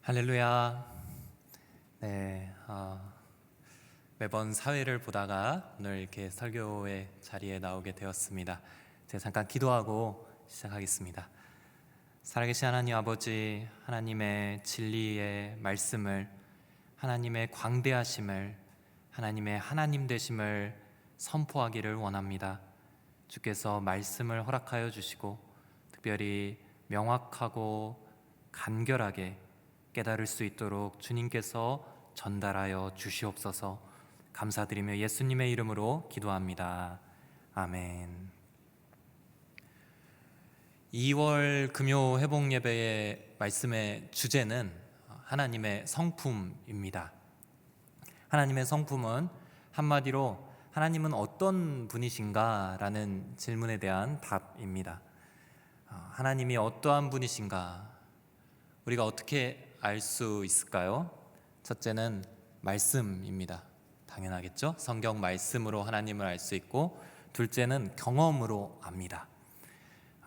할렐루야. 네, 매번 사회를 보다가 오늘 이렇게 설교의 자리에 나오게 되었습니다. 제가 잠깐 기도하고 시작하겠습니다. 살아계신 하나님 아버지, 하나님의 진리의 말씀을, 하나님의 광대하심을, 하나님의 하나님 되심을 선포하기를 원합니다. 주께서 말씀을 허락하여 주시고 특별히 명확하고 간결하게 깨달을 수 있도록 주님께서 전달하여 주시옵소서. 감사드리며 예수님의 이름으로 기도합니다. 아멘. 2월 금요 회복 예배의 말씀의 주제는 하나님의 성품입니다. 하나님의 성품은 한마디로 하나님은 어떤 분이신가? 라는 질문에 대한 답입니다. 하나님이 어떠한 분이신가? 우리가 어떻게 알 수 있을까요? 첫째는 말씀입니다. 당연하겠죠? 성경 말씀으로 하나님을 알 수 있고, 둘째는 경험으로 압니다.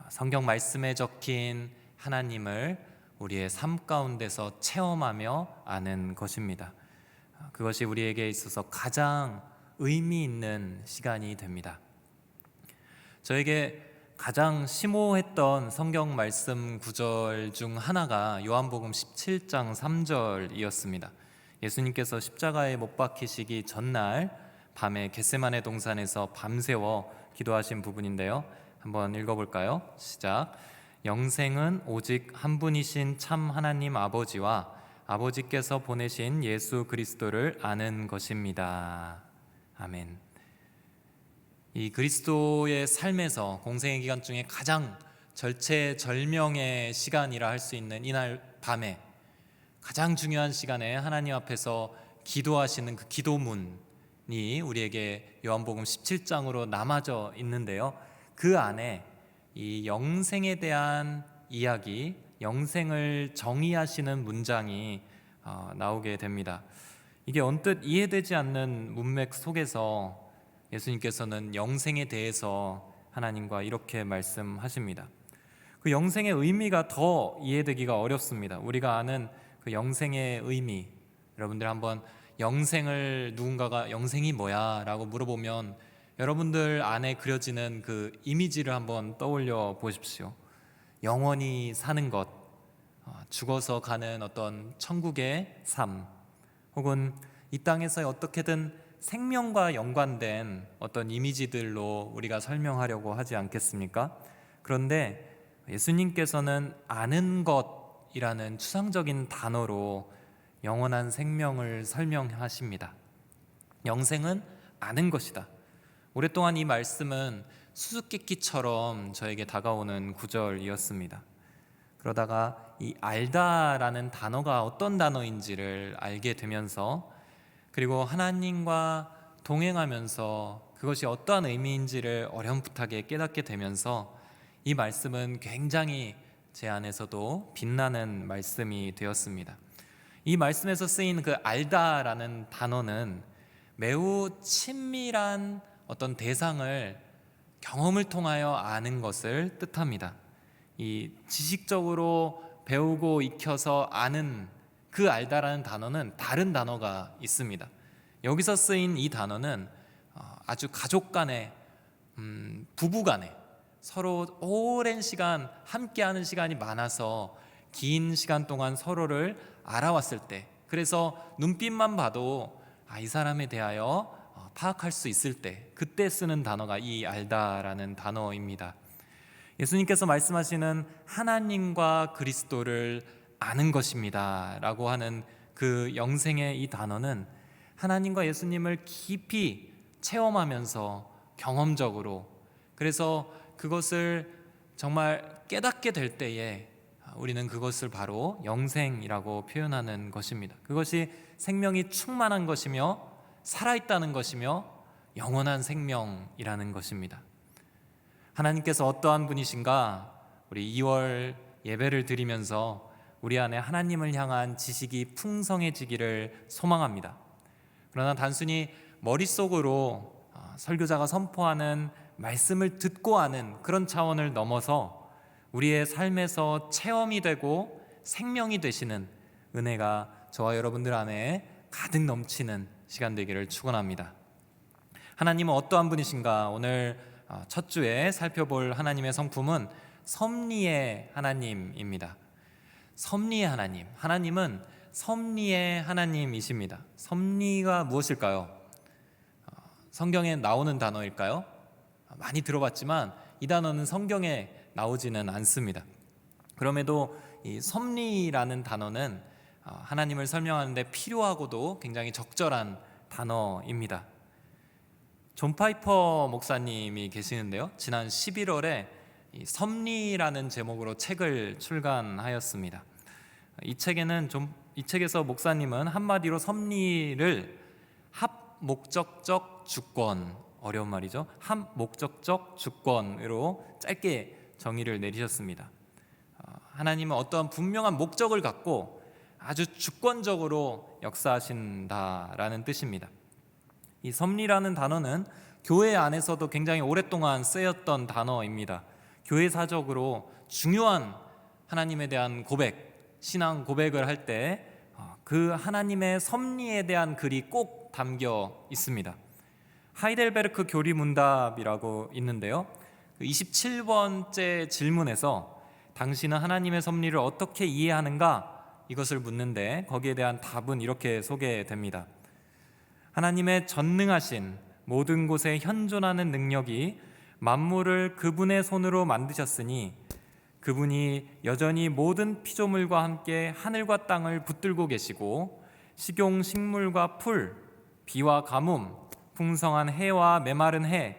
성경 말씀에 적힌 하나님을 우리의 삶 가운데서 체험하며 아는 것입니다. 그것이 우리에게 있어서 가장 의미 있는 시간이 됩니다. 저에게 가장 심오했던 성경 말씀 구절 중 하나가 요한복음 17장 3절이었습니다. 예수님께서 십자가에 못 박히시기 전날 밤에 겟세마네 동산에서 밤새워 기도하신 부분인데요. 한번 읽어볼까요? 시작. 영생은 오직 한 분이신 참 하나님 아버지와 아버지께서 보내신 예수 그리스도를 아는 것입니다. 아멘. 이 그리스도의 삶에서 공생의 기간 중에 가장 절체절명의 시간이라 할 수 있는 이날 밤에 가장 중요한 시간에 하나님 앞에서 기도하시는 그 기도문이 우리에게 요한복음 17장으로 남아져 있는데요. 그 안에 이 영생에 대한 이야기, 영생을 정의하시는 문장이 나오게 됩니다. 이게 언뜻 이해되지 않는 문맥 속에서 예수님께서는 영생에 대해서 하나님과 이렇게 말씀하십니다. 그 영생의 의미가 더 이해되기가 어렵습니다. 우리가 아는 그 영생의 의미, 여러분들 한번 영생을 누군가가 영생이 뭐야? 라고 물어보면 여러분들 안에 그려지는 그 이미지를 한번 떠올려 보십시오. 영원히 사는 것, 죽어서 가는 어떤 천국의 삶, 혹은 이 땅에서 어떻게든 생명과 연관된 어떤 이미지들로 우리가 설명하려고 하지 않겠습니까? 그런데 예수님께서는 아는 것이라는 추상적인 단어로 영원한 생명을 설명하십니다. 영생은 아는 것이다. 오랫동안 이 말씀은 수수께끼처럼 저에게 다가오는 구절이었습니다. 그러다가 이 알다라는 단어가 어떤 단어인지를 알게 되면서, 그리고 하나님과 동행하면서 그것이 어떠한 의미인지를 어렴풋하게 깨닫게 되면서 이 말씀은 굉장히 제 안에서도 빛나는 말씀이 되었습니다. 이 말씀에서 쓰인 그 알다라는 단어는 매우 친밀한 어떤 대상을 경험을 통하여 아는 것을 뜻합니다. 이 지식적으로 배우고 익혀서 아는 그 알다라는 단어는 다른 단어가 있습니다. 여기서 쓰인 이 단어는 아주 가족 간에, 부부 간에 서로 오랜 시간 함께하는 시간이 많아서 긴 시간 동안 서로를 알아왔을 때, 그래서 눈빛만 봐도 이 사람에 대하여 파악할 수 있을 때, 그때 쓰는 단어가 이 알다라는 단어입니다. 예수님께서 말씀하시는 하나님과 그리스도를 아는 것입니다 라고 하는 그 영생의 이 단어는 하나님과 예수님을 깊이 체험하면서 경험적으로, 그래서 그것을 정말 깨닫게 될 때에 우리는 그것을 바로 영생이라고 표현하는 것입니다. 그것이 생명이 충만한 것이며 살아있다는 것이며 영원한 생명이라는 것입니다. 하나님께서 어떠한 분이신가? 우리 2월 예배를 드리면서 우리 안에 하나님을 향한 지식이 풍성해지기를 소망합니다. 그러나 단순히 머릿속으로 설교자가 선포하는 말씀을 듣고 아는 그런 차원을 넘어서 우리의 삶에서 체험이 되고 생명이 되시는 은혜가 저와 여러분들 안에 가득 넘치는 시간 되기를 축원합니다. 하나님은 어떠한 분이신가? 오늘 첫 주에 살펴볼 하나님의 성품은 섭리의 하나님입니다. 섭리의 하나님, 하나님은 섭리의 하나님이십니다. 섭리가 무엇일까요? 성경에 나오는 단어일까요? 많이 들어봤지만 이 단어는 성경에 나오지는 않습니다. 그럼에도 이 섭리라는 단어는 하나님을 설명하는데 필요하고도 굉장히 적절한 단어입니다. 존 파이퍼 목사님이 계시는데요, 지난 11월에 이 섭리라는 제목으로 책을 출간하였습니다. 이 책에서 목사님은 한마디로 섭리를 합목적적 주권, 어려운 말이죠, 합목적적 주권으로 짧게 정의를 내리셨습니다. 하나님은 어떠한 분명한 목적을 갖고 아주 주권적으로 역사하신다라는 뜻입니다. 이 섭리라는 단어는 교회 안에서도 굉장히 오랫동안 쓰였던 단어입니다. 교회사적으로 중요한 하나님에 대한 고백, 신앙 고백을 할 때 그 하나님의 섭리에 대한 글이 꼭 담겨 있습니다. 하이델베르크 교리문답이라고 있는데요, 27번째 질문에서 당신은 하나님의 섭리를 어떻게 이해하는가? 이것을 묻는데 거기에 대한 답은 이렇게 소개됩니다. 하나님의 전능하신 모든 곳에 현존하는 능력이 만물을 그분의 손으로 만드셨으니 그분이 여전히 모든 피조물과 함께 하늘과 땅을 붙들고 계시고 식용 식물과 풀, 비와 가뭄, 풍성한 해와 메마른 해,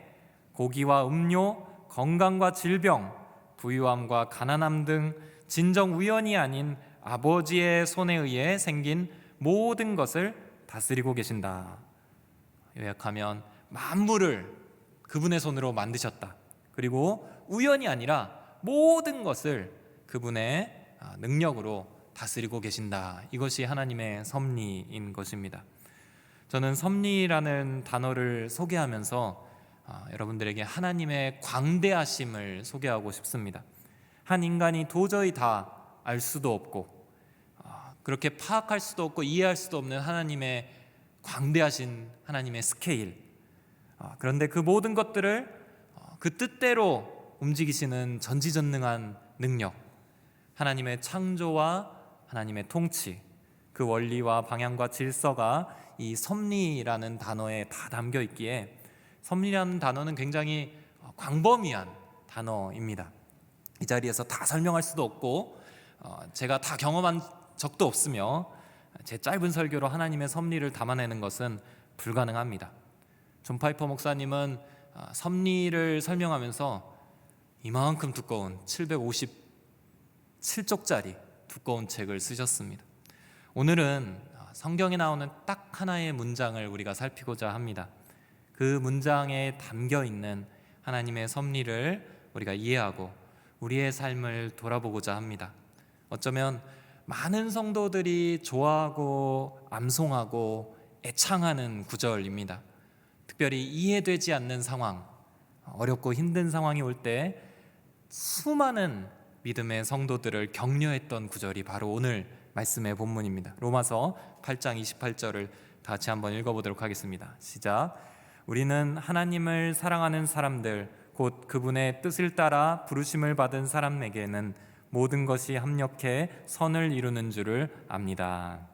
고기와 음료, 건강과 질병, 부유함과 가난함 등 진정 우연이 아닌 아버지의 손에 의해 생긴 모든 것을 다스리고 계신다. 요약하면 만물을 그분의 손으로 만드셨다. 그리고 우연이 아니라 모든 것을 그분의 능력으로 다스리고 계신다. 이것이 하나님의 섭리인 것입니다. 저는 섭리라는 단어를 소개하면서 여러분들에게 하나님의 광대하심을 소개하고 싶습니다. 한 인간이 도저히 다 알 수도 없고 그렇게 파악할 수도 없고 이해할 수도 없는 하나님의 광대하신 하나님의 스케일, 그런데 그 모든 것들을 그 뜻대로 움직이시는 전지전능한 능력, 하나님의 창조와 하나님의 통치, 그 원리와 방향과 질서가 이 섭리라는 단어에 다 담겨 있기에 섭리라는 단어는 굉장히 광범위한 단어입니다. 이 자리에서 다 설명할 수도 없고 제가 다 경험한 적도 없으며 제 짧은 설교로 하나님의 섭리를 담아내는 것은 불가능합니다. 존 파이퍼 목사님은 섭리를 설명하면서 이만큼 두꺼운 757쪽짜리 두꺼운 책을 쓰셨습니다. 오늘은 성경에 나오는 딱 하나의 문장을 우리가 살피고자 합니다. 그 문장에 담겨 있는 하나님의 섭리를 우리가 이해하고 우리의 삶을 돌아보고자 합니다. 어쩌면 많은 성도들이 좋아하고 암송하고 애창하는 구절입니다. 특별히 이해되지 않는 상황, 어렵고 힘든 상황이 올 때 수많은 믿음의 성도들을 격려했던 구절이 바로 오늘 말씀의 본문입니다. 로마서 8장 28절을 다 같이 한번 읽어보도록 하겠습니다. 시작. 우리는 하나님을 사랑하는 사람들 곧 그분의 뜻을 따라 부르심을 받은 사람에게는 모든 것이 합력해 선을 이루는 줄을 압니다.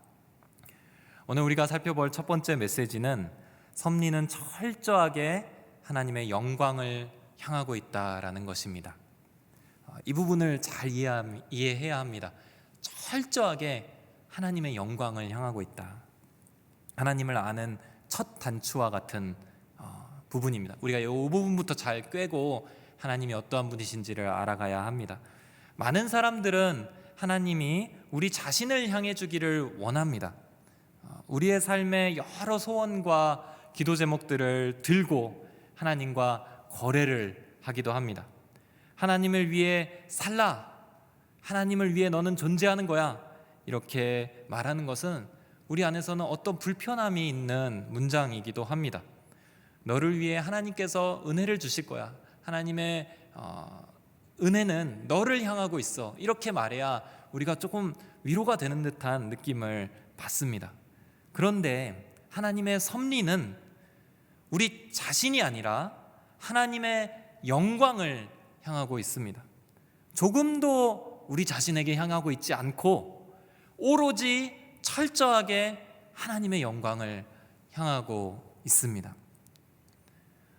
오늘 우리가 살펴볼 첫 번째 메시지는 섭리는 철저하게 하나님의 영광을 향하고 있다라는 것입니다. 이 부분을 잘 이해해야 합니다. 철저하게 하나님의 영광을 향하고 있다. 하나님을 아는 첫 단추와 같은 부분입니다. 우리가 이 부분부터 잘 꿰고 하나님이 어떠한 분이신지를 알아가야 합니다. 많은 사람들은 하나님이 우리 자신을 향해 주기를 원합니다. 우리의 삶의 여러 소원과 기도 제목들을 들고 하나님과 거래를 하기도 합니다. 하나님을 위해 살라, 하나님을 위해 너는 존재하는 거야, 이렇게 말하는 것은 우리 안에서는 어떤 불편함이 있는 문장이기도 합니다. 너를 위해 하나님께서 은혜를 주실 거야, 하나님의 은혜는 너를 향하고 있어, 이렇게 말해야 우리가 조금 위로가 되는 듯한 느낌을 받습니다. 그런데 하나님의 섭리는 우리 자신이 아니라 하나님의 영광을 향하고 있습니다. 조금도 우리 자신에게 향하고 있지 않고 오로지 철저하게 하나님의 영광을 향하고 있습니다.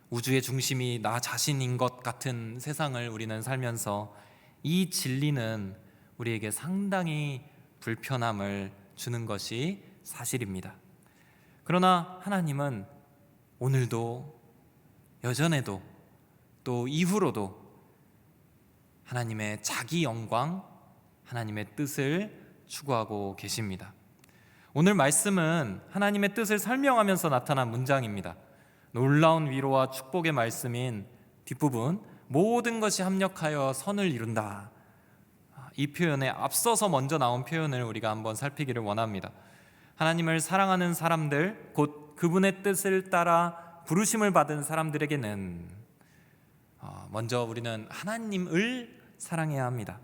우주의 중심이 나 자신인 것 같은 세상을 우리는 살면서 이 진리는 우리에게 상당히 불편함을 주는 것이 사실입니다. 그러나 하나님은 오늘도 여전에도 또 이후로도 하나님의 자기 영광, 하나님의 뜻을 추구하고 계십니다. 오늘 말씀은 하나님의 뜻을 설명하면서 나타난 문장입니다. 놀라운 위로와 축복의 말씀인 뒷부분, 모든 것이 합력하여 선을 이룬다. 이 표현에 앞서서 먼저 나온 표현을 우리가 한번 살피기를 원합니다. 하나님을 사랑하는 사람들, 곧 그분의 뜻을 따라 부르심을 받은 사람들에게는 먼저 우리는 하나님을 사랑해야 합니다.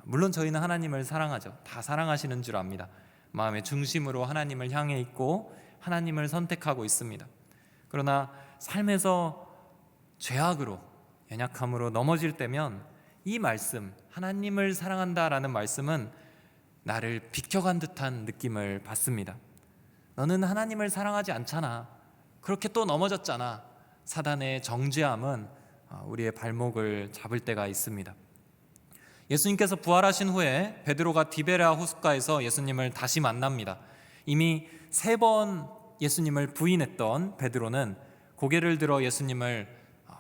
물론 저희는 하나님을 사랑하죠. 다 사랑하시는 줄 압니다. 마음의 중심으로 하나님을 향해 있고 하나님을 선택하고 있습니다. 그러나 삶에서 죄악으로, 연약함으로 넘어질 때면 이 말씀, 하나님을 사랑한다라는 말씀은 나를 비켜간 듯한 느낌을 받습니다. 너는 하나님을 사랑하지 않잖아. 그렇게 또 넘어졌잖아. 사단의 정죄함은 우리의 발목을 잡을 때가 있습니다. 예수님께서 부활하신 후에 베드로가 디베랴 호숫가에서 예수님을 다시 만납니다. 이미 3번 예수님을 부인했던 베드로는 고개를 들어 예수님을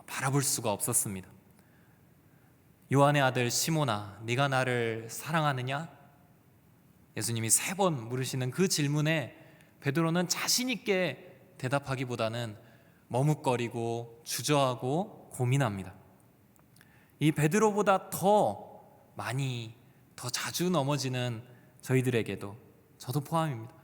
바라볼 수가 없었습니다. 요한의 아들 시몬아, 네가 나를 사랑하느냐? 예수님이 3번 물으시는 그 질문에 베드로는 자신 있게 대답하기보다는 머뭇거리고 주저하고 고민합니다. 이 베드로보다 더 많이, 더 자주 넘어지는 저희들에게도, 저도 포함입니다.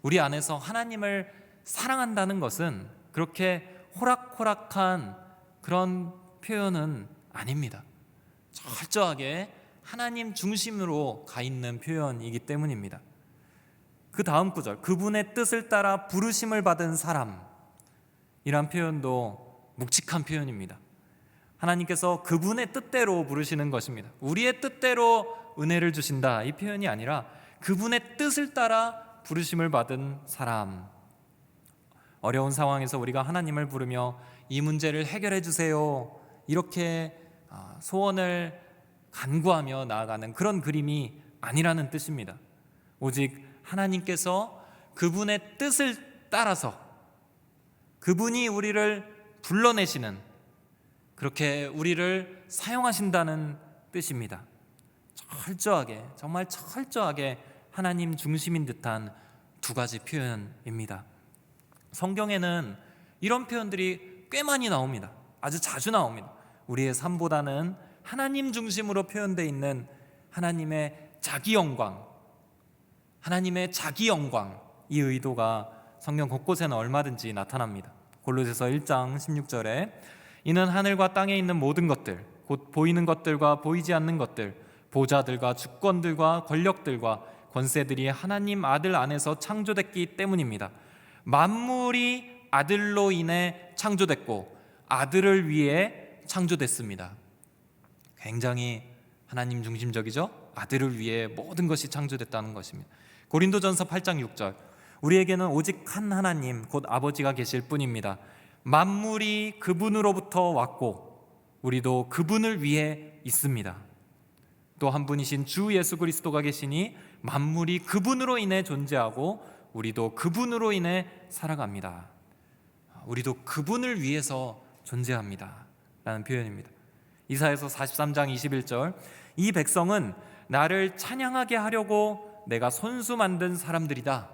우리 안에서 하나님을 사랑한다는 것은 그렇게 호락호락한 그런 표현은 아닙니다. 철저하게 하나님 중심으로 가 있는 표현이기 때문입니다. 그 다음 구절, 그분의 뜻을 따라 부르심을 받은 사람, 이란 표현도 묵직한 표현입니다. 하나님께서 그분의 뜻대로 부르시는 것입니다. 우리의 뜻대로 은혜를 주신다, 이 표현이 아니라 그분의 뜻을 따라 부르심을 받은 사람. 어려운 상황에서 우리가 하나님을 부르며 이 문제를 해결해 주세요, 이렇게 소원을 간구하며 나아가는 그런 그림이 아니라는 뜻입니다. 오직 하나님께서 그분의 뜻을 따라서 그분이 우리를 불러내시는, 그렇게 우리를 사용하신다는 뜻입니다. 철저하게, 정말 철저하게 하나님 중심인 듯한 2가지 표현입니다. 성경에는 이런 표현들이 꽤 많이 나옵니다. 아주 자주 나옵니다. 우리의 삶보다는 하나님 중심으로 표현되어 있는 하나님의 자기 영광, 하나님의 자기 영광, 이 의도가 성경 곳곳에는 얼마든지 나타납니다. 골로새서 1장 16절에 이는 하늘과 땅에 있는 모든 것들, 곧 보이는 것들과 보이지 않는 것들, 보좌들과 주권들과 권력들과 권세들이 하나님 아들 안에서 창조됐기 때문입니다. 만물이 아들로 인해 창조됐고 아들을 위해 창조됐습니다. 굉장히 하나님 중심적이죠? 아들을 위해 모든 것이 창조됐다는 것입니다. 고린도전서 8장 6절, 우리에게는 오직 한 하나님 곧 아버지가 계실 뿐입니다. 만물이 그분으로부터 왔고 우리도 그분을 위해 있습니다. 또 한 분이신 주 예수 그리스도가 계시니 만물이 그분으로 인해 존재하고 우리도 그분으로 인해 살아갑니다. 우리도 그분을 위해서 존재합니다 라는 표현입니다. 이사야서 43장 21절, 이 백성은 나를 찬양하게 하려고 내가 손수 만든 사람들이다.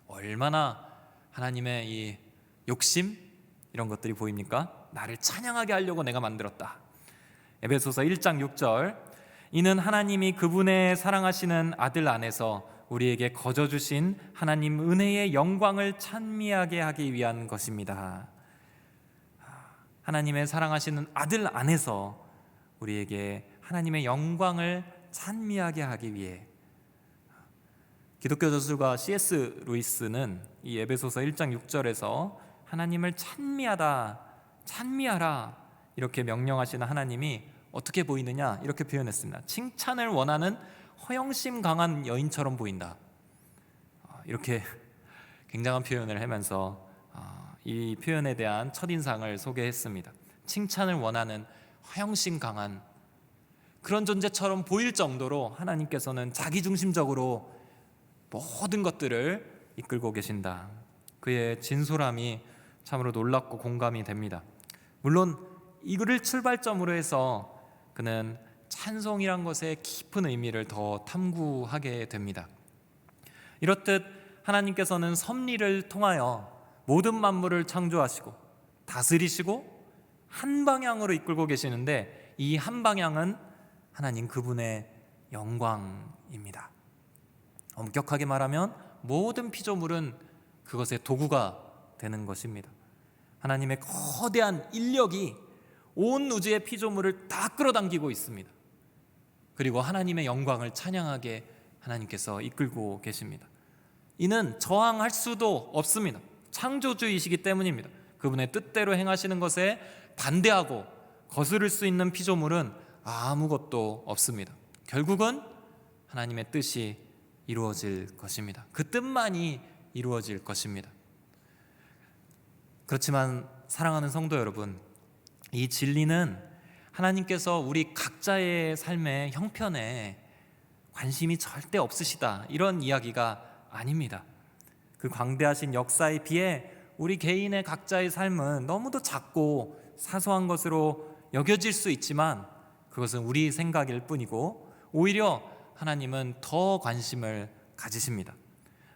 얼마나 하나님의 이 욕심, 이런 것들이 보입니까? 나를 찬양하게 하려고 내가 만들었다. 에베소서 1장 6절, 이는 하나님이 그분의 사랑하시는 아들 안에서 우리에게 거저 주신 하나님 은혜의 영광을 찬미하게 하기 위한 것입니다. 하나님의 사랑하시는 아들 안에서 우리에게 하나님의 영광을 찬미하게 하기 위해 기독교 저술가 C.S. 루이스는 이 에베소서 1장 6절에서 하나님을 찬미하라 이렇게 명령하시는 하나님이 어떻게 보이느냐 이렇게 표현했습니다. 칭찬을 원하는 허영심 강한 여인처럼 보인다. 이렇게 굉장한 표현을 하면서 이 표현에 대한 첫인상을 소개했습니다. 칭찬을 원하는 허영심 강한 그런 존재처럼 보일 정도로 하나님께서는 자기중심적으로 모든 것들을 이끌고 계신다. 그의 진솔함이 참으로 놀랍고 공감이 됩니다. 물론 이거를 출발점으로 해서 그는 찬송이란 것의 깊은 의미를 더 탐구하게 됩니다. 이렇듯 하나님께서는 섭리를 통하여 모든 만물을 창조하시고 다스리시고 한 방향으로 이끌고 계시는데 이 한 방향은 하나님 그분의 영광입니다. 엄격하게 말하면 모든 피조물은 그것의 도구가 되는 것입니다. 하나님의 거대한 인력이 온 우주의 피조물을 다 끌어당기고 있습니다. 그리고 하나님의 영광을 찬양하게 하나님께서 이끌고 계십니다. 이는 저항할 수도 없습니다. 창조주이시기 때문입니다. 그분의 뜻대로 행하시는 것에 반대하고 거스를 수 있는 피조물은 아무것도 없습니다. 결국은 하나님의 뜻이 이루어질 것입니다. 그 뜻만이 이루어질 것입니다. 그렇지만 사랑하는 성도 여러분, 이 진리는 하나님께서 우리 각자의 삶의 형편에 관심이 절대 없으시다 이런 이야기가 아닙니다. 그 광대하신 역사에 비해 우리 개인의 각자의 삶은 너무도 작고 사소한 것으로 여겨질 수 있지만 그것은 우리 생각일 뿐이고 오히려 하나님은 더 관심을 가지십니다.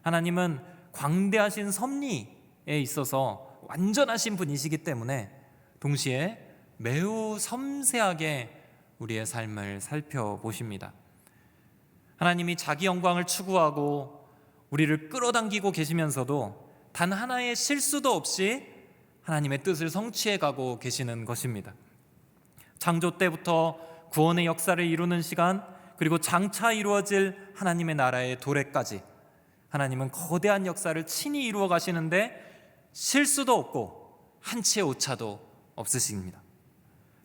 하나님은 광대하신 섭리에 있어서 완전하신 분이시기 때문에 동시에 매우 섬세하게 우리의 삶을 살펴보십니다. 하나님이 자기 영광을 추구하고 우리를 끌어당기고 계시면서도 단 하나의 실수도 없이 하나님의 뜻을 성취해 가고 계시는 것입니다. 창조 때부터 구원의 역사를 이루는 시간, 그리고 장차 이루어질 하나님의 나라의 도래까지 하나님은 거대한 역사를 친히 이루어 가시는데 실수도 없고 한치의 오차도 없으십니다.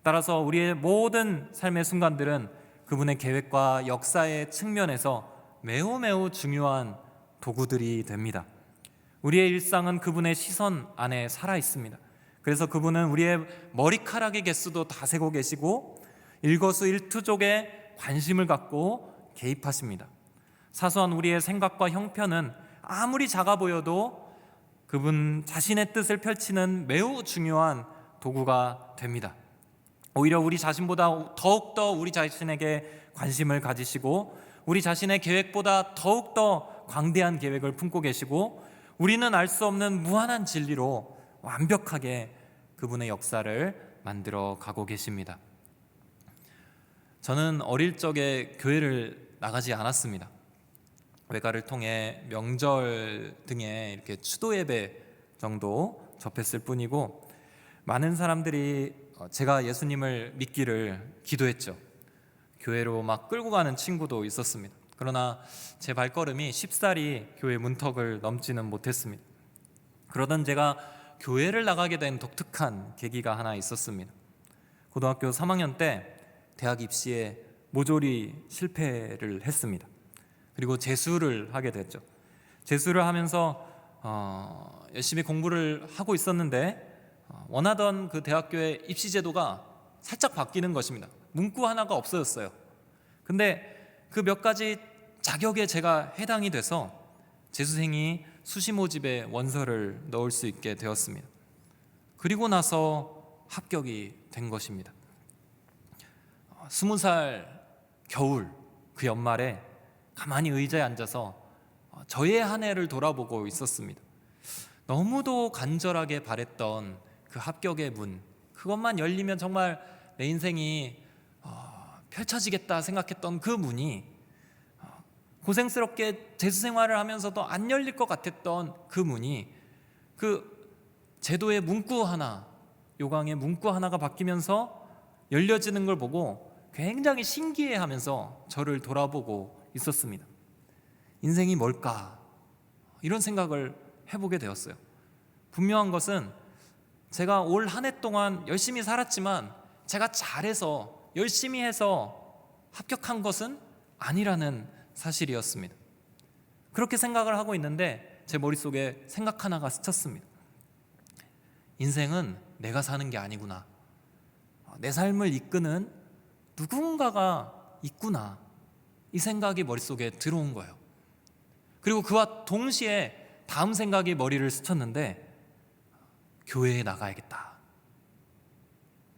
따라서 우리의 모든 삶의 순간들은 그분의 계획과 역사의 측면에서 매우 중요한 도구들이 됩니다. 우리의 일상은 그분의 시선 안에 살아 있습니다. 그래서 그분은 우리의 머리카락의 개수도 다 세고 계시고 일거수일투족에 관심을 갖고 개입하십니다. 사소한 우리의 생각과 형편은 아무리 작아 보여도 그분 자신의 뜻을 펼치는 매우 중요한 도구가 됩니다. 오히려 우리 자신보다 더욱더 우리 자신에게 관심을 가지시고 우리 자신의 계획보다 더욱더 광대한 계획을 품고 계시고 우리는 알 수 없는 무한한 진리로 완벽하게 그분의 역사를 만들어 가고 계십니다. 저는 어릴 적에 교회를 나가지 않았습니다. 외가를 통해 명절 등에 이렇게 추도 예배 정도 접했을 뿐이고 많은 사람들이 제가 예수님을 믿기를 기도했죠. 교회로 막 끌고 가는 친구도 있었습니다. 그러나 제 발걸음이 쉽사리 교회 문턱을 넘지는 못했습니다. 그러던 제가 교회를 나가게 된 독특한 계기가 하나 있었습니다. 고등학교 3학년 때 대학 입시에 모조리 실패를 했습니다. 그리고 재수를 하게 됐죠. 재수를 하면서 열심히 공부를 하고 있었는데 원하던 그 대학교의 입시 제도가 살짝 바뀌는 것입니다. 문구 하나가 없어졌어요. 근데 그 몇 가지 자격에 제가 해당이 돼서 재수생이 수시 모집에 원서를 넣을 수 있게 되었습니다. 그리고 나서 합격이 된 것입니다. 20살 겨울 그 연말에 가만히 의자에 앉아서 저의 한 해를 돌아보고 있었습니다. 너무도 간절하게 바랬던 그 합격의 문, 그것만 열리면 정말 내 인생이 펼쳐지겠다 생각했던 그 문이 고생스럽게 재수 생활을 하면서도 안 열릴 것 같았던 그 문이 그 제도의 문구 하나, 요강의 문구 하나가 바뀌면서 열려지는 걸 보고 굉장히 신기해하면서 저를 돌아보고 있었습니다. 인생이 뭘까? 이런 생각을 해보게 되었어요. 분명한 것은 제가 올 한 해 동안 열심히 살았지만 제가 잘해서 열심히 해서 합격한 것은 아니라는 사실이었습니다. 그렇게 생각을 하고 있는데 제 머릿속에 생각 하나가 스쳤습니다. 인생은 내가 사는 게 아니구나. 내 삶을 이끄는 누군가가 있구나. 이 생각이 머릿속에 들어온 거예요. 그리고 그와 동시에 다음 생각이 머리를 스쳤는데, 교회에 나가야겠다.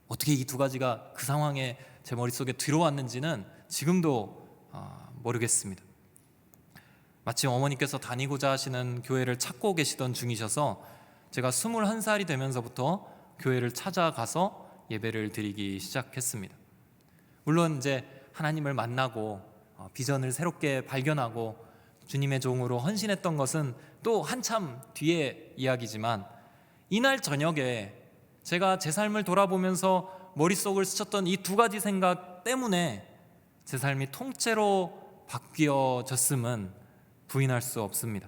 어떻게 이 두 가지가 그 상황에 제 머릿속에 들어왔는지는 지금도 모르겠습니다. 마침 어머니께서 다니고자 하시는 교회를 찾고 계시던 중이셔서 제가 21살이 되면서부터 교회를 찾아가서 예배를 드리기 시작했습니다. 물론 이제 하나님을 만나고 비전을 새롭게 발견하고 주님의 종으로 헌신했던 것은 또 한참 뒤의 이야기지만, 이날 저녁에 제가 제 삶을 돌아보면서 머릿속을 스쳤던 이 두 가지 생각 때문에 제 삶이 통째로 바뀌어졌음은 부인할 수 없습니다.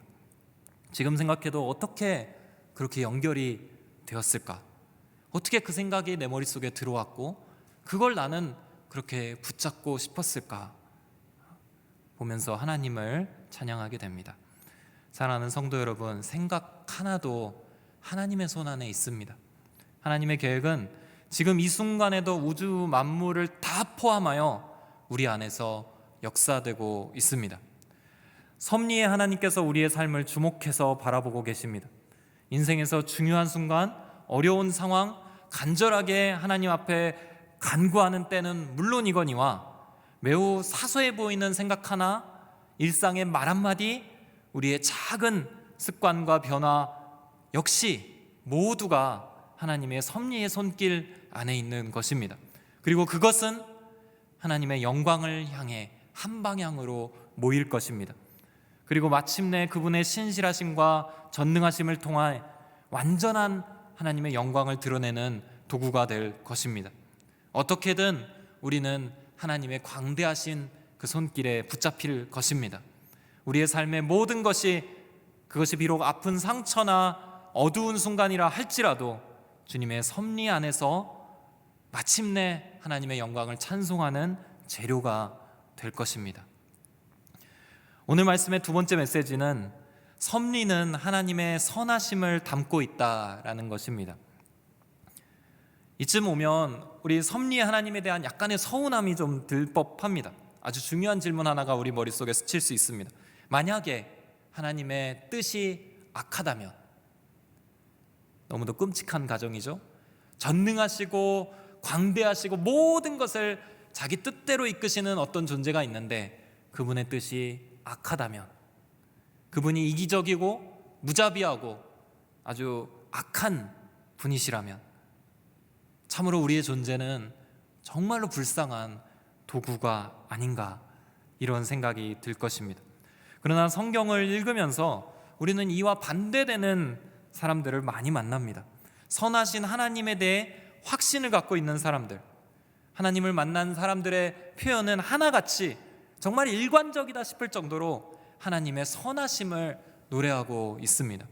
지금 생각해도 어떻게 그렇게 연결이 되었을까? 어떻게 그 생각이 내 머릿속에 들어왔고 그걸 나는 그렇게 붙잡고 싶었을까? 보면서 하나님을 찬양하게 됩니다. 사랑하는 성도 여러분, 생각 하나도 하나님의 손 안에 있습니다. 하나님의 계획은 지금 이 순간에도 우주 만물을 다 포함하여 우리 안에서 역사되고 있습니다. 섭리의 하나님께서 우리의 삶을 주목해서 바라보고 계십니다. 인생에서 중요한 순간, 어려운 상황, 간절하게 하나님 앞에 간구하는 때는 물론이거니와 매우 사소해 보이는 생각 하나, 일상의 말 한마디, 우리의 작은 습관과 변화 역시 모두가 하나님의 섭리의 손길 안에 있는 것입니다. 그리고 그것은 하나님의 영광을 향해 한 방향으로 모일 것입니다. 그리고 마침내 그분의 신실하심과 전능하심을 통해 완전한 하나님의 영광을 드러내는 도구가 될 것입니다. 어떻게든 우리는 하나님의 광대하신 그 손길에 붙잡힐 것입니다. 우리의 삶의 모든 것이, 그것이 비록 아픈 상처나 어두운 순간이라 할지라도 주님의 섭리 안에서 마침내 하나님의 영광을 찬송하는 재료가 될 것입니다. 오늘 말씀의 두 번째 메시지는 섭리는 하나님의 선하심을 담고 있다라는 것입니다. 이쯤 오면 우리 섭리의 하나님에 대한 약간의 서운함이 좀 들 법합니다. 아주 중요한 질문 하나가 우리 머릿속에 스칠 수 있습니다. 만약에 하나님의 뜻이 악하다면, 너무도 끔찍한 가정이죠. 전능하시고 광대하시고 모든 것을 자기 뜻대로 이끄시는 어떤 존재가 있는데 그분의 뜻이 악하다면, 그분이 이기적이고 무자비하고 아주 악한 분이시라면 참으로 우리의 존재는 정말로 불쌍한 도구가 아닌가, 이런 생각이 들 것입니다. 그러나 성경을 읽으면서 우리는 이와 반대되는 사람들을 많이 만납니다. 선하신 하나님에 대해 확신을 갖고 있는 사람들, 하나님을 만난 사람들의 표현은 하나같이 정말 일관적이다 싶을 정도로 하나님의 선하심을 노래하고 있습니다.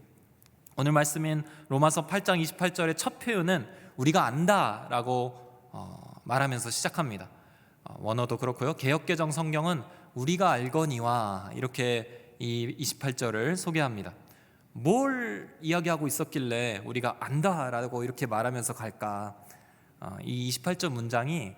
오늘 말씀인 로마서 8장 28절의 첫 표현은 우리가 안다라고 말하면서 시작합니다. 원어도 그렇고요. 개역개정 성경은 우리가 알거니와 이렇게 이 28절을 소개합니다. 뭘 이야기하고 있었길래 우리가 안다라고 이렇게 말하면서 갈까? 이 28절 문장이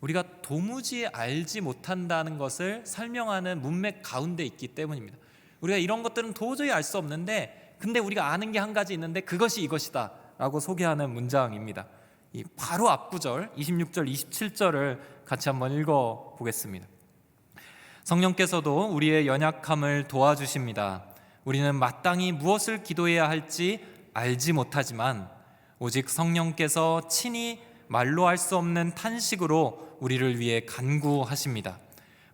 우리가 도무지 알지 못한다는 것을 설명하는 문맥 가운데 있기 때문입니다. 우리가 이런 것들은 도저히 알 수 없는데, 근데 우리가 아는 게 한 가지 있는데 그것이 이것이다 라고 소개하는 문장입니다. 이 바로 앞구절 26절 27절을 같이 한번 읽어보겠습니다. 성령께서도 우리의 연약함을 도와주십니다. 우리는 마땅히 무엇을 기도해야 할지 알지 못하지만 오직 성령께서 친히 말로 할 수 없는 탄식으로 우리를 위해 간구하십니다.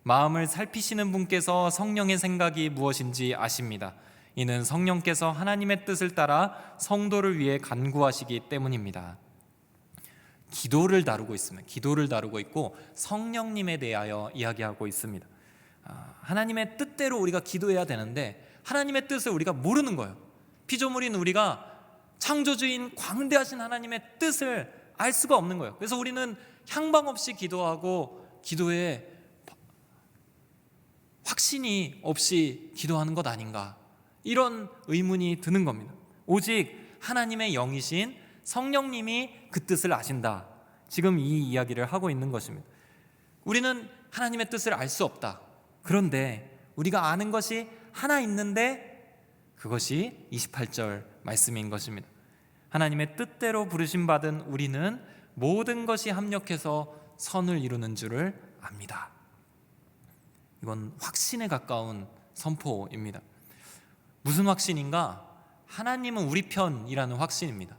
마음을 살피시는 분께서 성령의 생각이 무엇인지 아십니다. 이는 성령께서 하나님의 뜻을 따라 성도를 위해 간구하시기 때문입니다. 기도를 다루고 있습니다. 기도를 다루고 있고 성령님에 대하여 이야기하고 있습니다. 하나님의 뜻대로 우리가 기도해야 되는데 하나님의 뜻을 우리가 모르는 거예요. 피조물인 우리가 창조주인 광대하신 하나님의 뜻을 알 수가 없는 거예요. 그래서 우리는 향방 없이 기도하고 기도에 확신이 없이 기도하는 것 아닌가, 이런 의문이 드는 겁니다. 오직 하나님의 영이신 성령님이 그 뜻을 아신다, 지금 이 이야기를 하고 있는 것입니다. 우리는 하나님의 뜻을 알 수 없다. 그런데 우리가 아는 것이 하나 있는데 그것이 28절 말씀인 것입니다. 하나님의 뜻대로 부르심 받은 우리는 모든 것이 합력해서 선을 이루는 줄을 압니다. 이건 확신에 가까운 선포입니다. 무슨 확신인가? 하나님은 우리 편이라는 확신입니다.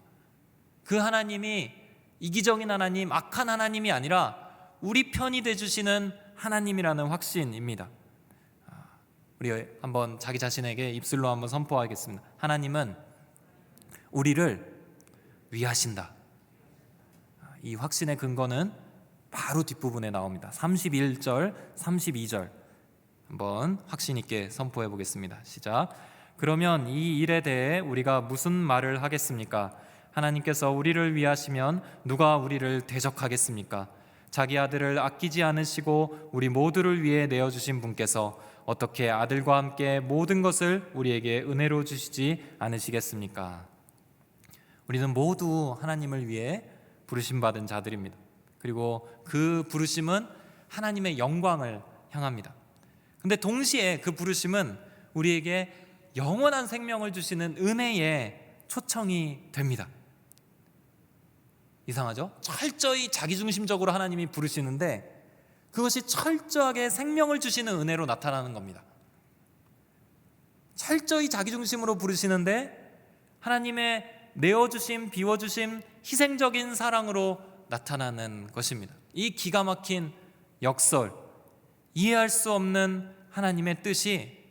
그 하나님이 이기적인 하나님, 악한 하나님이 아니라 우리 편이 되주시는 하나님이라는 확신입니다. 우리 한번 자기 자신에게 입술로 한번 선포하겠습니다. 하나님은 우리를 위하신다. 이 확신의 근거는 바로 뒷부분에 나옵니다. 31절, 32절 한번 확신 있게 선포해 보겠습니다. 시작. 그러면 이 일에 대해 우리가 무슨 말을 하겠습니까? 하나님께서 우리를 위하시면 누가 우리를 대적하겠습니까? 자기 아들을 아끼지 않으시고 우리 모두를 위해 내어주신 분께서 어떻게 아들과 함께 모든 것을 우리에게 은혜로 주시지 않으시겠습니까? 우리는 모두 하나님을 위해 부르심 받은 자들입니다. 그리고 그 부르심은 하나님의 영광을 향합니다. 근데 동시에 그 부르심은 우리에게 영원한 생명을 주시는 은혜에 초청이 됩니다. 이상하죠? 철저히 자기중심적으로 하나님이 부르시는데 그것이 철저하게 생명을 주시는 은혜로 나타나는 겁니다. 철저히 자기중심으로 부르시는데 하나님의 내어주심, 비워주심, 희생적인 사랑으로 나타나는 것입니다. 이 기가 막힌 역설, 이해할 수 없는 하나님의 뜻이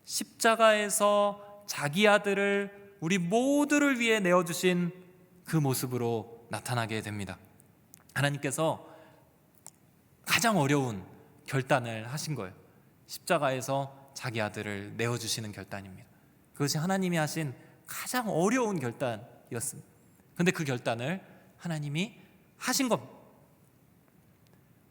십자가에서 자기 아들을 우리 모두를 위해 내어주신 그 모습으로 나타나게 됩니다. 하나님께서 가장 어려운 결단을 하신 거예요. 십자가에서 자기 아들을 내어주시는 결단입니다. 그것이 하나님이 하신 가장 어려운 결단이었습니다. 그런데 그 결단을 하나님이 하신 겁니다.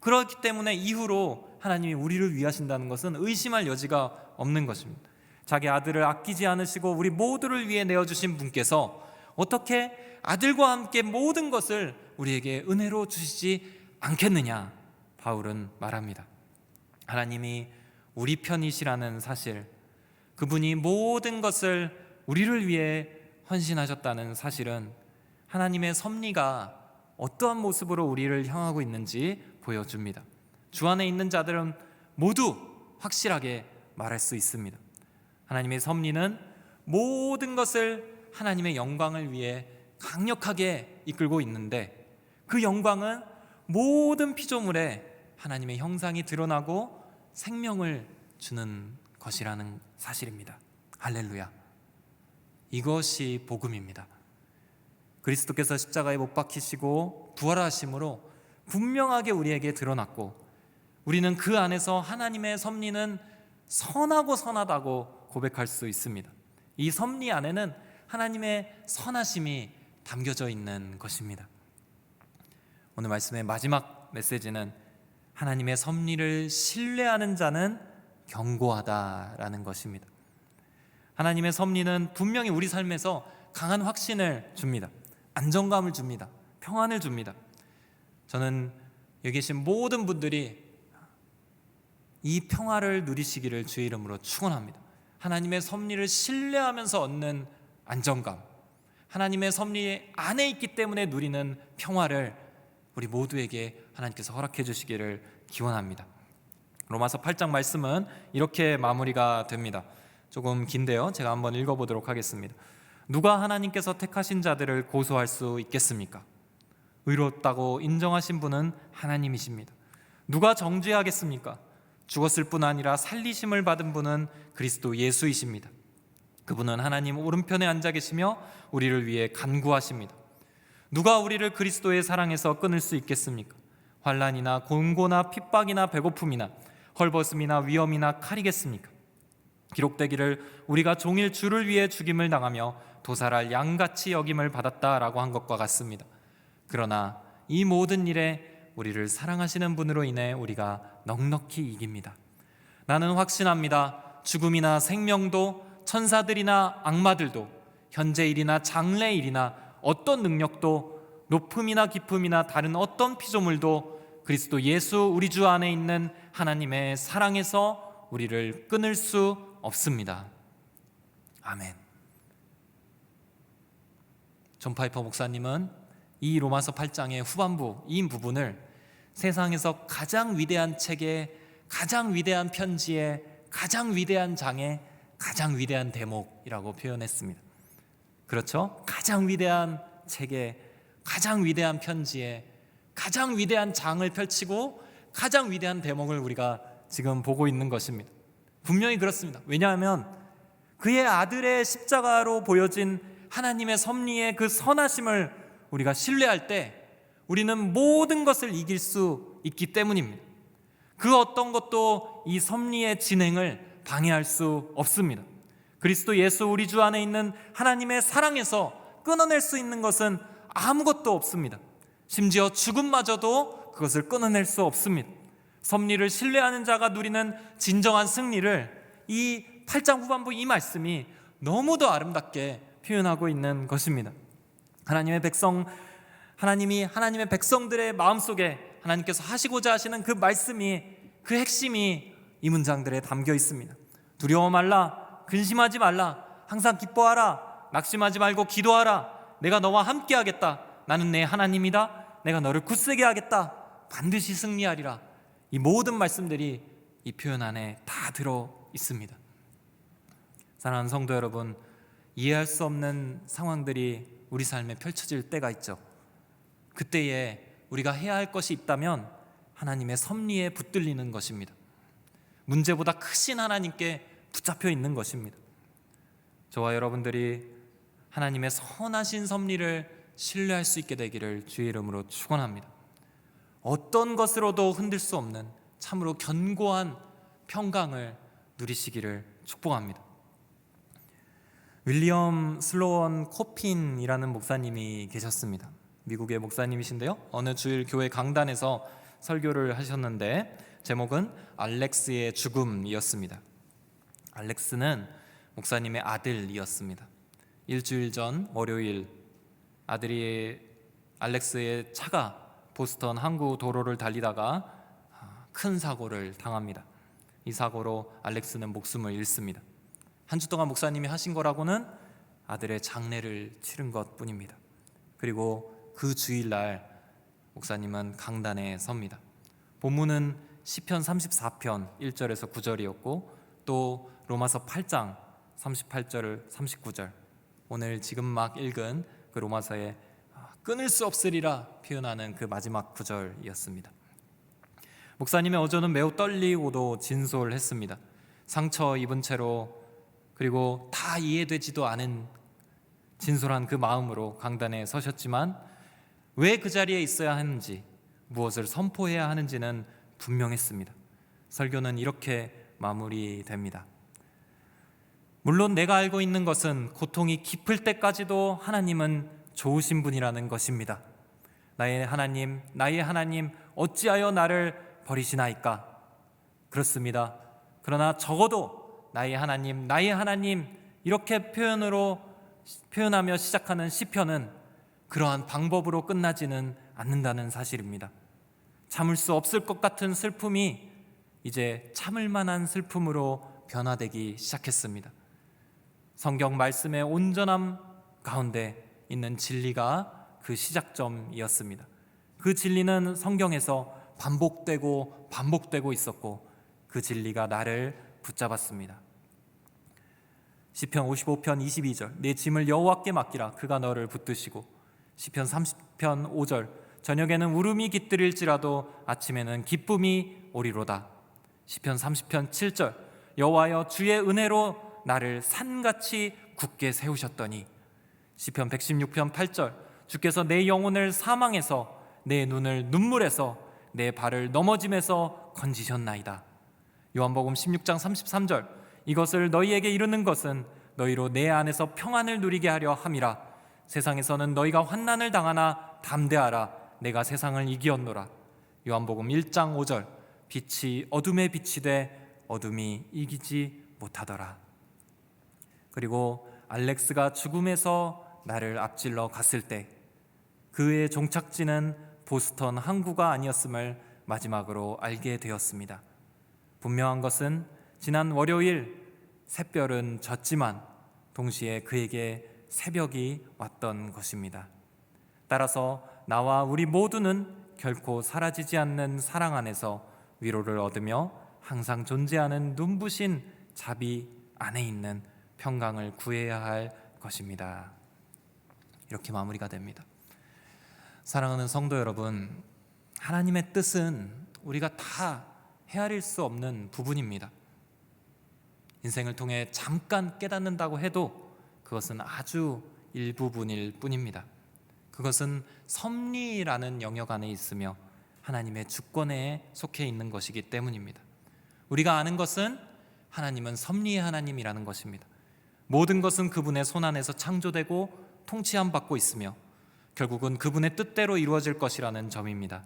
그렇기 때문에 이후로 하나님이 우리를 위하신다는 것은 의심할 여지가 없는 것입니다. 자기 아들을 아끼지 않으시고 우리 모두를 위해 내어주신 분께서 어떻게 아들과 함께 모든 것을 우리에게 은혜로 주시지 않겠느냐, 바울은 말합니다. 하나님이 우리 편이시라는 사실, 그분이 모든 것을 우리를 위해 헌신하셨다는 사실은 하나님의 섭리가 어떠한 모습으로 우리를 향하고 있는지 보여줍니다. 주 안에 있는 자들은 모두 확실하게 말할 수 있습니다. 하나님의 섭리는 모든 것을 하나님의 영광을 위해 강력하게 이끌고 있는데 그 영광은 모든 피조물에 하나님의 형상이 드러나고 생명을 주는 것이라는 사실입니다. 할렐루야. 이것이 복음입니다. 그리스도께서 십자가에 못 박히시고 부활하심으로 분명하게 우리에게 드러났고 우리는 그 안에서 하나님의 섭리는 선하고 선하다고 고백할 수 있습니다. 이 섭리 안에는 하나님의 선하심이 담겨져 있는 것입니다. 오늘 말씀의 마지막 메시지는 하나님의 섭리를 신뢰하는 자는 견고하다라는 것입니다. 하나님의 섭리는 분명히 우리 삶에서 강한 확신을 줍니다. 안정감을 줍니다. 평안을 줍니다. 저는 여기 계신 모든 분들이 이 평화를 누리시기를 주의 이름으로 축원합니다. 하나님의 섭리를 신뢰하면서 얻는 안정감, 하나님의 섭리 안에 있기 때문에 누리는 평화를 우리 모두에게 하나님께서 허락해 주시기를 기원합니다. 로마서 8장 말씀은 이렇게 마무리가 됩니다. 조금 긴데요, 제가 한번 읽어보도록 하겠습니다. 누가 하나님께서 택하신 자들을 고소할 수 있겠습니까? 의롭다고 인정하신 분은 하나님이십니다. 누가 정죄하겠습니까? 죽었을 뿐 아니라 살리심을 받은 분은 그리스도 예수이십니다. 그분은 하나님 오른편에 앉아 계시며 우리를 위해 간구하십니다. 누가 우리를 그리스도의 사랑에서 끊을 수 있겠습니까? 환난이나 곤고나 핍박이나 배고픔이나 헐벗음이나 위험이나 칼이겠습니까? 기록되기를 우리가 종일 주를 위해 죽임을 당하며 도살할 양같이 여김을 받았다라고 한 것과 같습니다. 그러나 이 모든 일에 우리를 사랑하시는 분으로 인해 우리가 넉넉히 이깁니다. 나는 확신합니다. 죽음이나 생명도 천사들이나 악마들도 현재 일이나 장래 일이나 어떤 능력도 높음이나 깊음이나 다른 어떤 피조물도 그리스도 예수 우리 주 안에 있는 하나님의 사랑에서 우리를 끊을 수 없습니다. 아멘. 존 파이퍼 목사님은 이 로마서 8장의 후반부 이 부분을 세상에서 가장 위대한 책의 가장 위대한 편지의 가장 위대한 장의 가장 위대한 대목이라고 표현했습니다. 그렇죠? 가장 위대한 책의 가장 위대한 편지의 가장 위대한 장을 펼치고 가장 위대한 대목을 우리가 지금 보고 있는 것입니다. 분명히 그렇습니다. 왜냐하면 그의 아들의 십자가로 보여진 하나님의 섭리의 그 선하심을 우리가 신뢰할 때 우리는 모든 것을 이길 수 있기 때문입니다. 그 어떤 것도 이 섭리의 진행을 방해할 수 없습니다. 그리스도 예수 우리 주 안에 있는 하나님의 사랑에서 끊어낼 수 있는 것은 아무것도 없습니다. 심지어 죽음마저도 그것을 끊어낼 수 없습니다. 섭리를 신뢰하는 자가 누리는 진정한 승리를 이 8장 후반부 이 말씀이 너무도 아름답게 표현하고 있는 것입니다. 하나님이 하나님의 백성들의 마음속에 하나님께서 하시고자 하시는 그 말씀이 그 핵심이 이 문장들에 담겨 있습니다. 두려워 말라, 근심하지 말라, 항상 기뻐하라, 낙심하지 말고 기도하라. 내가 너와 함께 하겠다. 나는 내 하나님이다. 내가 너를 굳세게 하겠다. 반드시 승리하리라. 이 모든 말씀들이 이 표현 안에 다 들어 있습니다. 사랑하는 성도 여러분, 이해할 수 없는 상황들이 우리 삶에 펼쳐질 때가 있죠. 그때에 우리가 해야 할 것이 있다면 하나님의 섭리에 붙들리는 것입니다. 문제보다 크신 하나님께 붙잡혀 있는 것입니다. 저와 여러분들이 하나님의 선하신 섭리를 신뢰할 수 있게 되기를 주의 이름으로 축원합니다. 어떤 것으로도 흔들 수 없는 참으로 견고한 평강을 누리시기를 축복합니다. 윌리엄 슬로원 코핀이라는 목사님이 계셨습니다. 미국의 목사님이신데요, 어느 주일 교회 강단에서 설교를 하셨는데 제목은 알렉스의 죽음이었습니다. 알렉스는 목사님의 아들이었습니다. 일주일 전 월요일 아들이 알렉스의 차가 보스턴 항구 도로를 달리다가 큰 사고를 당합니다. 이 사고로 알렉스는 목숨을 잃습니다. 한 주 동안 목사님이 하신 거라고는 아들의 장례를 치른 것뿐입니다. 그리고 그 주일날 목사님은 강단에 섭니다. 본문은 시편 34편 1절에서 9절이었고 또 로마서 8장 38절 39절, 오늘 지금 막 읽은 그 로마서의 끊을 수 없으리라 표현하는 그 마지막 구절이었습니다. 목사님의 어조는 매우 떨리고도 진솔했습니다. 상처 입은 채로 그리고 다 이해되지도 않은 진솔한 그 마음으로 강단에 서셨지만 왜 그 자리에 있어야 하는지, 무엇을 선포해야 하는지는 분명했습니다. 설교는 이렇게 마무리됩니다. 물론 내가 알고 있는 것은 고통이 깊을 때까지도 하나님은 좋으신 분이라는 것입니다. 나의 하나님 어찌하여 나를 버리시나이까? 그렇습니다. 그러나 적어도 나의 하나님 이렇게 표현하며 시작하는 시편은 그러한 방법으로 끝나지는 않는다는 사실입니다. 참을 수 없을 것 같은 슬픔이 이제 참을 만한 슬픔으로 변화되기 시작했습니다. 성경 말씀의 온전함 가운데 있는 진리가 그 시작점이었습니다. 그 진리는 성경에서 반복되고 있었고 그 진리가 나를 붙잡았습니다. 시편 55편 22절, 내 짐을 여호와께 맡기라 그가 너를 붙드시고, 시편 30편 5절, 저녁에는 울음이 깃들일지라도 아침에는 기쁨이 오리로다. 시편 30편 7절, 여호와여 주의 은혜로 나를 산같이 굳게 세우셨더니. 시편 116편 8절, 주께서 내 영혼을 사망에서 내 눈을 눈물에서 내 발을 넘어짐에서 건지셨나이다. 요한복음 16장 33절, 이것을 너희에게 이르는 것은 너희로 내 안에서 평안을 누리게 하려 함이라. 세상에서는 너희가 환난을 당하나 담대하라. 내가 세상을 이기었노라. 요한복음 1장 5절, 빛이 어둠에 비치되 어둠이 이기지 못하더라. 그리고 알렉스가 죽음에서 나를 앞질러 갔을 때 그의 종착지는 보스턴 항구가 아니었음을 마지막으로 알게 되었습니다. 분명한 것은 지난 월요일 샛별은 졌지만 동시에 그에게 새벽이 왔던 것입니다. 따라서 나와 우리 모두는 결코 사라지지 않는 사랑 안에서 위로를 얻으며 항상 존재하는 눈부신 자비 안에 있는 평강을 구해야 할 것입니다. 이렇게 마무리가 됩니다. 사랑하는 성도 여러분, 하나님의 뜻은 우리가 다 헤아릴 수 없는 부분입니다. 인생을 통해 잠깐 깨닫는다고 해도 그것은 아주 일부분일 뿐입니다. 그것은 섭리라는 영역 안에 있으며 하나님의 주권에 속해 있는 것이기 때문입니다. 우리가 아는 것은 하나님은 섭리의 하나님이라는 것입니다. 모든 것은 그분의 손안에서 창조되고 통치함 받고 있으며 결국은 그분의 뜻대로 이루어질 것이라는 점입니다.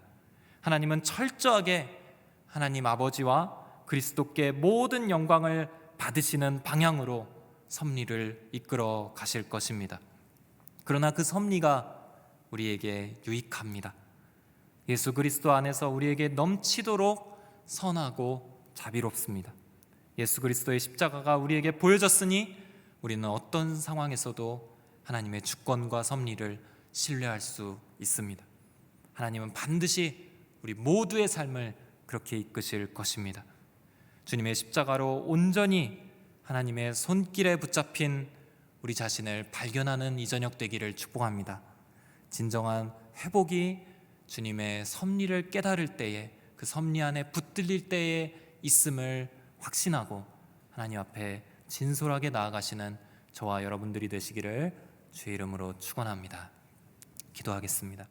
하나님은 철저하게 하나님 아버지와 그리스도께 모든 영광을 받으시는 방향으로 섭리를 이끌어 가실 것입니다. 그러나 그 섭리가 우리에게 유익합니다. 예수 그리스도 안에서 우리에게 넘치도록 선하고 자비롭습니다. 예수 그리스도의 십자가가 우리에게 보여졌으니 우리는 어떤 상황에서도 하나님의 주권과 섭리를 신뢰할 수 있습니다. 하나님은 반드시 우리 모두의 삶을 그렇게 이끄실 것입니다. 주님의 십자가로 온전히 하나님의 손길에 붙잡힌 우리 자신을 발견하는 이 저녁 되기를 축복합니다. 진정한 회복이 주님의 섭리를 깨달을 때에, 그 섭리 안에 붙들릴 때에 있음을 확신하고 하나님 앞에 진솔하게 나아가시는 저와 여러분들이 되시기를 주의 이름으로 축원합니다. 기도하겠습니다.